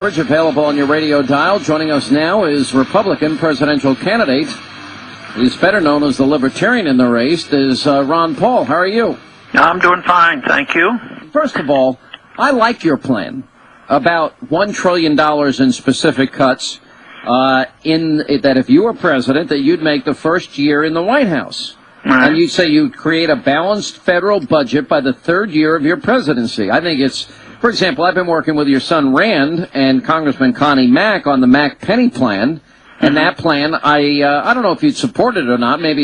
Available on your radio dial. Joining us now is Republican presidential candidate. He's better known as the Libertarian in the race, is Ron Paul. How are you? I'm doing fine, thank you. First of all, I like your plan. About $1 trillion in specific cuts that if you were president, that you'd make the first year in the White House. Right. And you'd say you'd create a balanced federal budget by the third year of your presidency. I think it's, for example, I've been working with your son Rand and Congressman Connie Mack on the Mack Penny plan. And that plan, I don't know if you'd support it or not. Maybe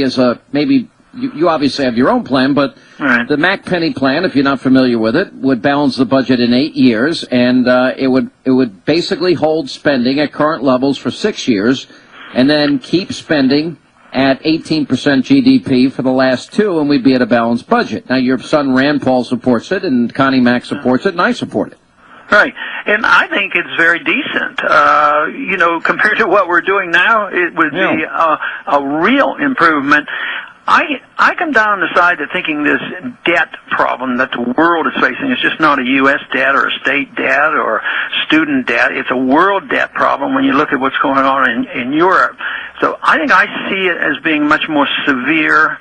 you obviously have your own plan, but right. The Mack Penny plan, if you're not familiar with it, would balance the budget in 8 years, and it would basically hold spending at current levels for 6 years, and then keep spending at 18% GDP for the last 2, and we'd be at a balanced budget. Now, your son Rand Paul supports it, and Connie Mack supports it, and I support it. Right, and I think it's very decent. Compared to what we're doing now, it would be a real improvement. I come down on the side of thinking this debt problem that the world is facing is just not a U.S. debt or a state debt or student debt. It's a world debt problem when you look at what's going on in Europe. So I think I see it as being much more severe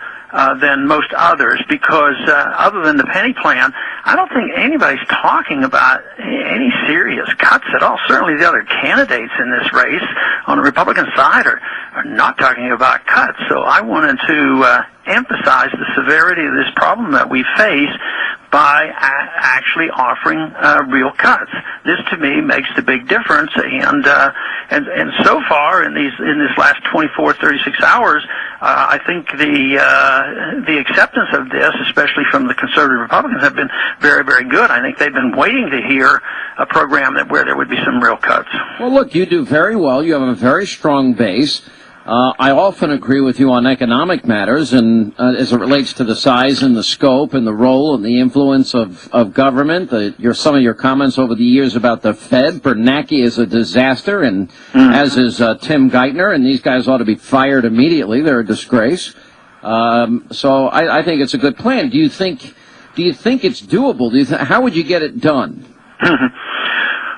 than most others, because other than the Penny plan, I don't think anybody's talking about any serious cuts at all. Certainly the other candidates in this race on the Republican side are not talking about cuts. So I wanted to emphasize the severity of this problem that we face by actually offering real cuts. This, to me, makes the big difference. And so far in this last 24, 36 hours, I think the acceptance of this, especially from the conservative Republicans, have been very, very good. I think they've been waiting to hear a program where there would be some real cuts. Well, look, you do very well. You have a very strong base. I often agree with you on economic matters, and as it relates to the size and the scope and the role and the influence of government. Some of your comments over the years about the Fed. Bernanke is a disaster, and as is Tim Geithner, and these guys ought to be fired immediately. They're a disgrace. So I think it's a good plan. Do you think it's doable? How would you get it done?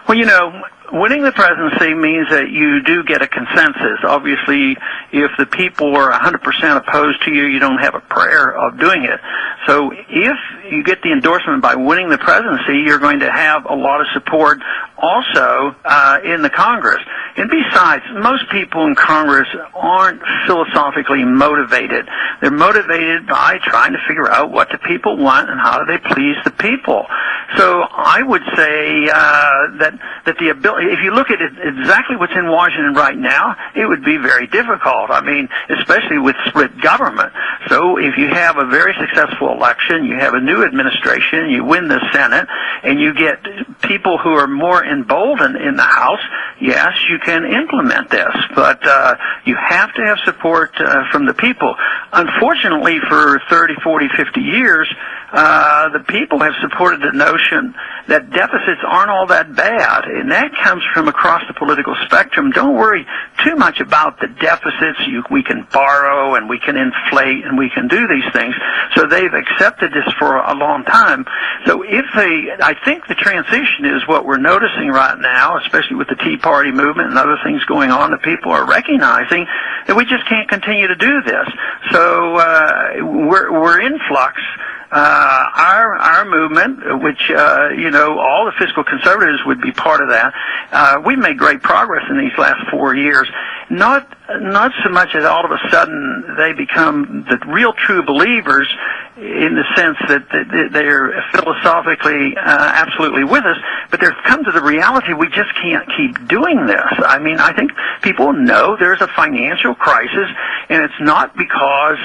Well, winning the presidency means that you do get a consensus. Obviously, if the people are 100% opposed to you, you don't have a prayer of doing it. So if you get the endorsement by winning the presidency, you're going to have a lot of support also in the Congress. And besides, most people in Congress aren't philosophically motivated. They're motivated by trying to figure out what the people want and how do they please the people. So I would say that the ability, if you look at it, exactly what's in Washington right now, it would be very difficult. I mean, especially with split government. So if you have a very successful election, you have a new administration, you win the Senate, and you get people who are more emboldened in the House, yes, you can implement this. But you have to have support from the people. Unfortunately, for 30, 40, 50 years, the people have supported the notion that deficits aren't all that bad, and that comes from across the political spectrum. Don't worry too much about the deficits. We can borrow and we can inflate and we can do these things. So they've accepted this for a long time. So I think the transition is what we're noticing right now, especially with the Tea Party movement and other things going on, that people are recognizing that we just can't continue to do this. So we're in flux. Our movement, which all the fiscal conservatives would be part of that. We've made great progress in these last 4 years. Not so much as all of a sudden they become the real true believers in the sense that they're philosophically absolutely with us, but they've come to the reality we just can't keep doing this. I mean, I think people know there's a financial crisis, and it's not because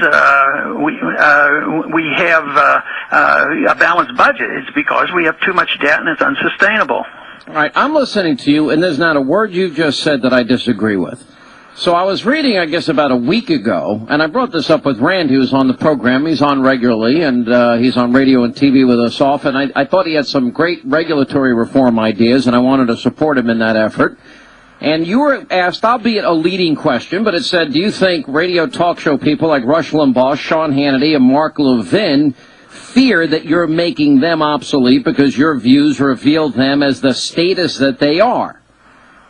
we have a balanced budget. It's because we have too much debt and it's unsustainable. All right, I'm listening to you, and there's not a word you've just said that I disagree with. So I was reading, I guess, about a week ago, and I brought this up with Rand, who was on the program. He's on regularly, and he's on radio and TV with us often. I thought he had some great regulatory reform ideas, and I wanted to support him in that effort. And you were asked, albeit a leading question, but it said, do you think radio talk show people like Rush Limbaugh, Sean Hannity, and Mark Levin fear that you're making them obsolete because your views reveal them as the status that they are?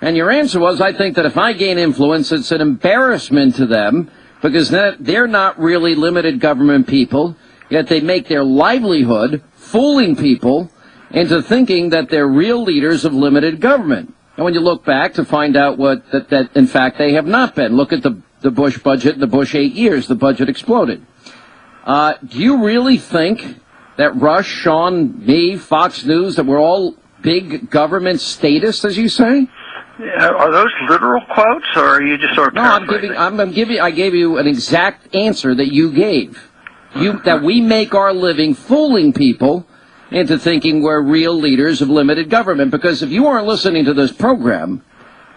And your answer was, I think that if I gain influence, it's an embarrassment to them because they're not really limited government people, yet they make their livelihood fooling people into thinking that they're real leaders of limited government. And when you look back to find out that in fact they have not been, look at the Bush budget, the Bush 8 years, the budget exploded. Do you really think that Rush, Sean, me, Fox News, that we're all big government statists, as you say? Are those literal quotes, or are you just sort of paraphrasing? I gave you an exact answer that you gave. That we make our living fooling people into thinking we're real leaders of limited government. Because if you weren't listening to this program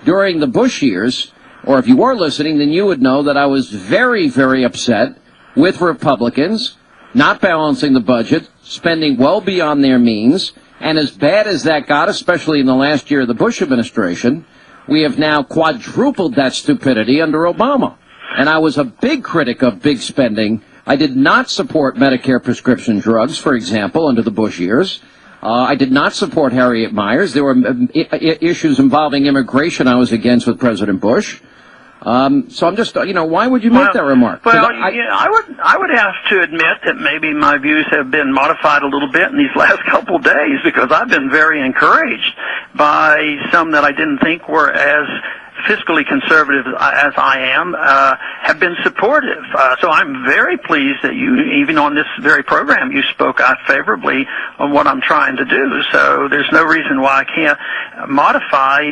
during the Bush years, or if you were listening, then you would know that I was very, very upset with Republicans not balancing the budget, spending well beyond their means, and as bad as that got, especially in the last year of the Bush administration, we have now quadrupled that stupidity under Obama. And I was a big critic of big spending. I did not support Medicare prescription drugs, for example, under the Bush years. I did not support Harriet Miers. There were issues involving immigration I was against with President Bush. So I'm just, why would you make that remark? Well, I would have to admit that maybe my views have been modified a little bit in these last couple of days because I've been very encouraged by some that I didn't think were as fiscally conservative as I am, have been supportive. So I'm very pleased that you, even on this very program, you spoke out favorably on what I'm trying to do. So there's no reason why I can't modify,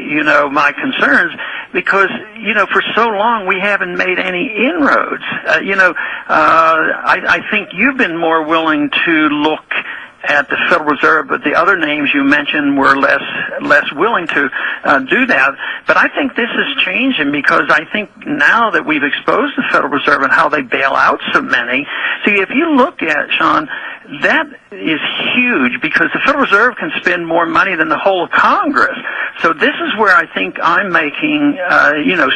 my concerns because, for so long we haven't made any inroads. I think you've been more willing to look at the Federal Reserve, but the other names you mentioned were less willing to do that. But I think this is changing because I think now that we've exposed the Federal Reserve and how they bail out so many, see, if you look at, Sean, that is huge because the Federal Reserve can spend more money than the whole of Congress. So this is where I think I'm making,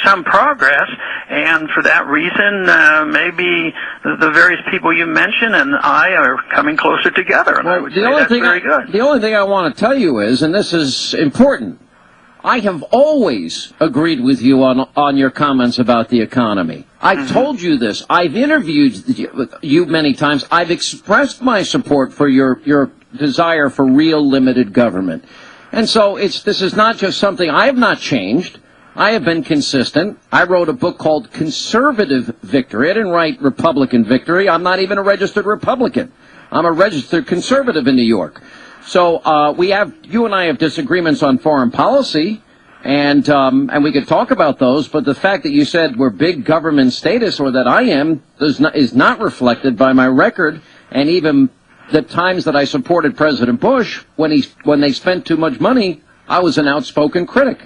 some progress, and for that reason, maybe the various people you mentioned and I are coming closer together. And I would say that's very good. The only thing I want to tell you is, and this is important, I have always agreed with you on your comments about the economy. I've told you this. I've interviewed you many times. I've expressed my support for your desire for real limited government. And so this is not just something I have not changed. I have been consistent. I wrote a book called Conservative Victory. I didn't write Republican Victory. I'm not even a registered Republican. I'm a registered conservative in New York. So you and I have disagreements on foreign policy, and we could talk about those. But the fact that you said we're big government status, or that I am, is not reflected by my record, and even the times that I supported President Bush when they spent too much money, I was an outspoken critic.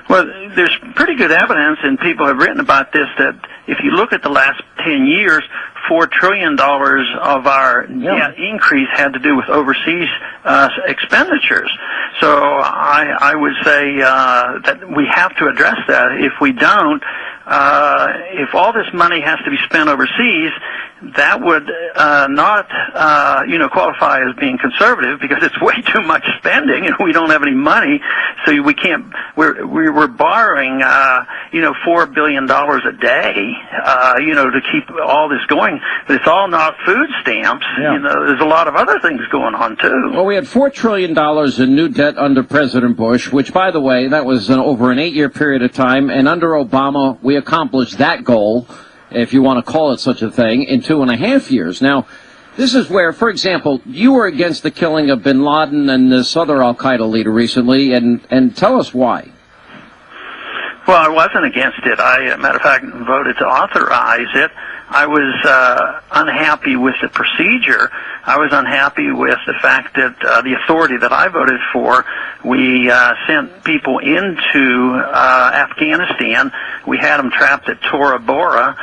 Well, there's pretty good evidence, and people have written about this, that if you look at the last 10 years, $4 trillion of our net increase had to do with overseas expenditures. So I would say that we have to address that. If we don't, if all this money has to be spent overseas, that would not qualify as being conservative because it's way too much spending and we don't have any money, so we can't. We're borrowing $4 billion a day to keep all this going, but it's all not food stamps. Yeah. There's a lot of other things going on too. Well, we had $4 trillion in new debt under President Bush, which, by the way, that was over an 8-year period of time, and under Obama we accomplished that goal, if you want to call it such a thing, in 2.5 years. Now, this is where, for example, you were against the killing of bin Laden and this other al-Qaeda leader recently, and tell us why. Well, I wasn't against it. Matter of fact, voted to authorize it. I was unhappy with the procedure. I was unhappy with the fact that the authority that I voted for, we sent people into Afghanistan. We had them trapped at Tora Bora.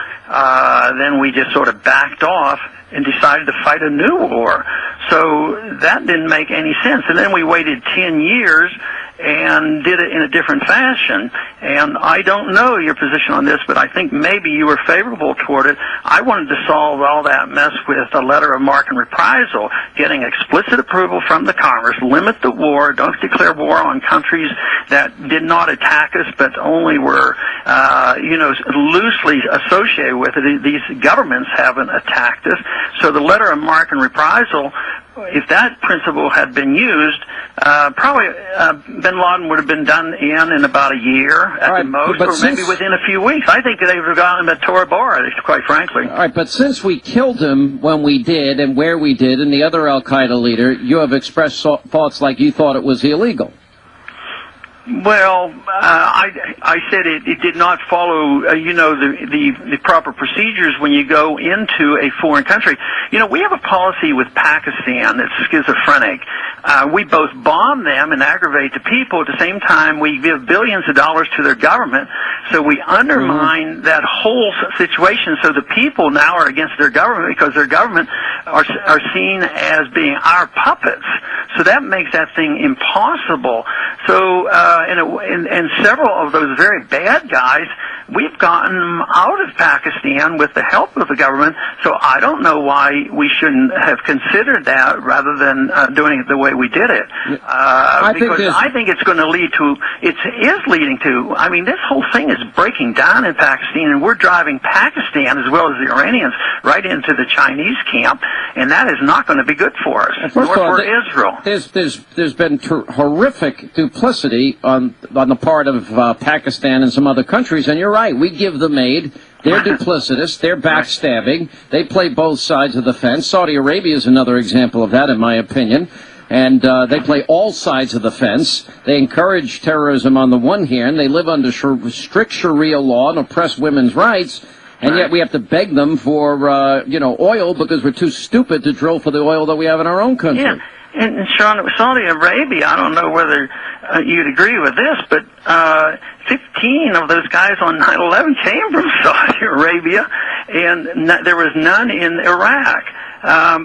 Then we just sort of backed off and decided to fight a new war. So that didn't make any sense. And then we waited 10 years, and did it in a different fashion. And I don't know your position on this, but I think maybe you were favorable toward it. I wanted to solve all that mess with a letter of marque and reprisal, getting explicit approval from the Congress, limit the war, don't declare war on countries that did not attack us but only were, loosely associated with it. These governments haven't attacked us. So the letter of marque and reprisal, if that principle had been used, probably bin Laden would have been done in about a year at the most, or maybe within a few weeks. I think they would have gotten him at Tora Bora, quite frankly. All right, but since we killed him when we did and where we did, and the other Al-Qaeda leader, you have expressed thoughts like you thought it was illegal. Well, I said it did not follow, the proper procedures when you go into a foreign country. We have a policy with Pakistan that's schizophrenic. We both bomb them and aggravate the people. At the same time, we give billions of dollars to their government. So we undermine that whole situation. So the people now are against their government because their government are seen as being our puppets. So that makes that thing impossible. So, and several of those very bad guys, we've gotten them out of Pakistan with the help of the government. So I don't know why we shouldn't have considered that rather than doing it the way we did it. I think it's going to lead to, it is leading to, this whole thing is breaking down in Pakistan, and we're driving Pakistan as well as the Iranians right into the Chinese camp, and that is not going to be good for us, nor for Israel. There's been horrific duplicity on the part of Pakistan and some other countries, and you're right. We give them aid. They're duplicitous. They're backstabbing. They play both sides of the fence. Saudi Arabia is another example of that, in my opinion. And they play all sides of the fence. They encourage terrorism on the one hand. They live under strict Sharia law and oppress women's rights. And yet we have to beg them for, oil because we're too stupid to drill for the oil that we have in our own country. Yeah. And Sean, Saudi Arabia, I don't know whether you'd agree with this, but 15 of those guys on 9/11 came from Saudi Arabia, and there was none in Iraq.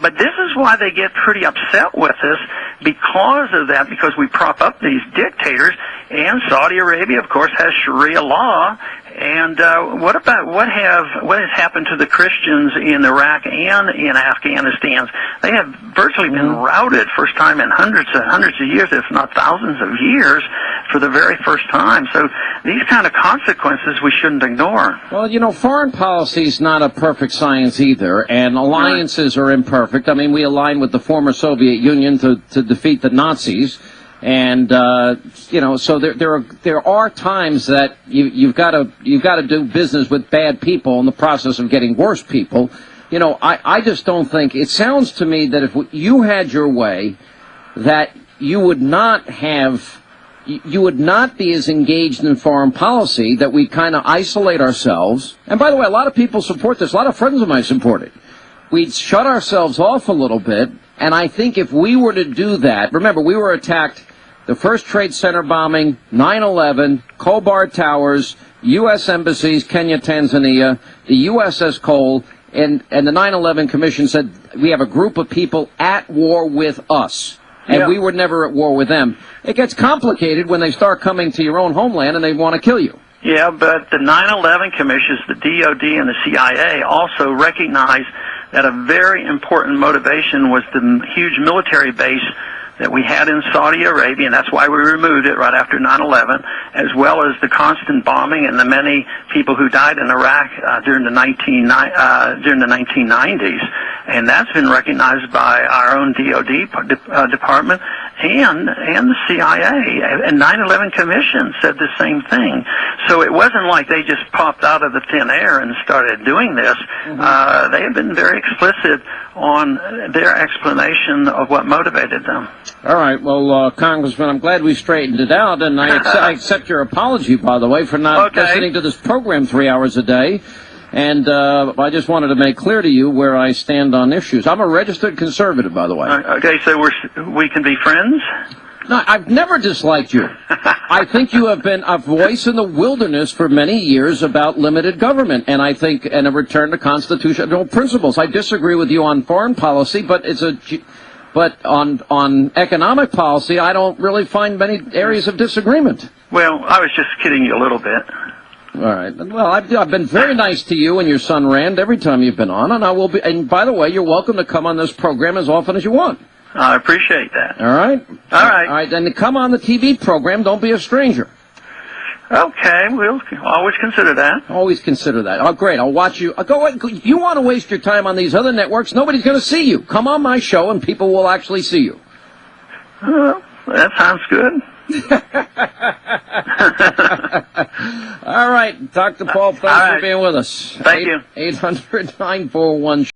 But this is why they get pretty upset with us, because of that, because we prop up these dictators, and Saudi Arabia, of course, has Sharia law. And what has happened to the Christians in Iraq and in Afghanistan? They have virtually been routed, first time in hundreds of years, if not thousands of years, for the very first time. So these kind of consequences we shouldn't ignore. Well, foreign policy is not a perfect science either, and alliances are imperfect. We align with the former Soviet Union to defeat the Nazis. And so there are times that you've got to do business with bad people in the process of getting worse people. I just don't think, it sounds to me that if you had your way, that you would not be as engaged in foreign policy, that we kind of isolate ourselves. And by the way, a lot of people support this. A lot of friends of mine support it. We'd shut ourselves off a little bit. And I think if we were to do that, remember, we were attacked, the first Trade Center bombing, 9/11, Khobar Towers, U.S. embassies, Kenya, Tanzania, the USS Cole, and the 9/11 Commission said we have a group of people at war with us, and we were never at war with them. It gets complicated when they start coming to your own homeland and they want to kill you. Yeah, but the 9/11 Commissions, the DOD and the CIA also recognize that a very important motivation was the huge military base that we had in Saudi Arabia, and that's why we removed it right after 9/11, as well as the constant bombing and the many people who died in Iraq during the 1990s. And that's been recognized by our own DOD department and the CIA. And 9/11 Commission said the same thing. So it wasn't like they just popped out of the thin air and started doing this. They have been very explicit on their explanation of what motivated them. All right. Well, Congressman, I'm glad we straightened it out, and I accept your apology, by the way, for not listening to this program 3 hours a day. And I just wanted to make clear to you where I stand on issues. I'm a registered conservative, by the way. Okay, so we can be friends? No, I've never disliked you. I think you have been a voice in the wilderness for many years about limited government, and I think, and a return to constitutional principles. I disagree with you on foreign policy, but But on economic policy, I don't really find many areas of disagreement. Well, I was just kidding you a little bit. All right. Well, I've been very nice to you and your son Rand every time you've been on, and I will be. And by the way, you're welcome to come on this program as often as you want. I appreciate that. All right. All right. All right. Then to come on the TV program, don't be a stranger. Okay, we'll always consider that. Always consider that. Oh, great. I'll watch you. Go. If you want to waste your time on these other networks, nobody's going to see you. Come on my show, and people will actually see you. That sounds good. All right, Dr. Paul, thanks for being with us. Thank you. 800-941